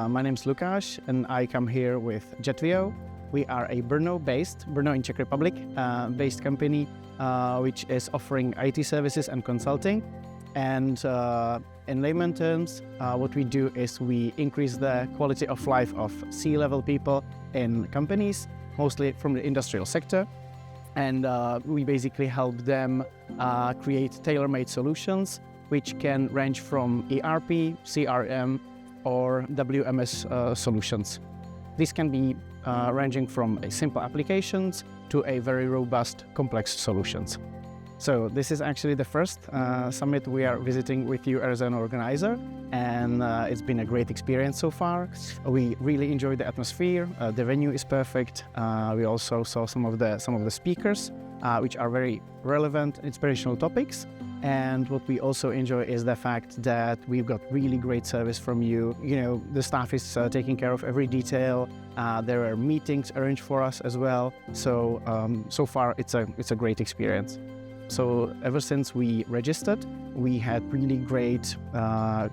My name is Lukáš and I come here with Jetveo. We are a Brno in Czech Republic, based company which is offering IT services and consulting. And in layman terms, what we do is we increase the quality of life of C-level people in companies, mostly from the industrial sector. And we basically help them create tailor-made solutions which can range from ERP, CRM, or WMS solutions. These can be ranging from simple applications to a very robust, complex solutions. So this is actually the first summit we are visiting with you as an organizer, and it's been a great experience so far. We really enjoyed the atmosphere. The venue is perfect. We also saw some of the speakers, which are very relevant, inspirational topics. And what we also enjoy is the fact that we've got really great service from you. You know, the staff is taking care of every detail. There are meetings arranged for us as well. So so far it's a great experience. So ever since we registered, we had really great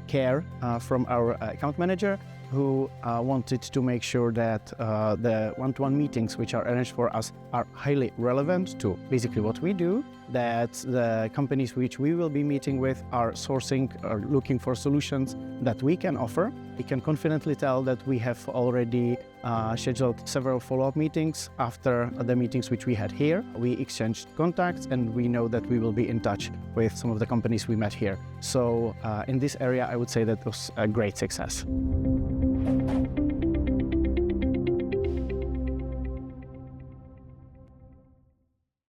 care from our account manager, who wanted to make sure that the one-to-one meetings which are arranged for us are highly relevant to basically what we do, that the companies which we will be meeting with are sourcing or looking for solutions that we can offer. We can confidently tell that we have already scheduled several follow-up meetings after the meetings which we had here. We exchanged contacts and we know that we will be in touch with some of the companies we met here. So in this area, I would say that was a great success.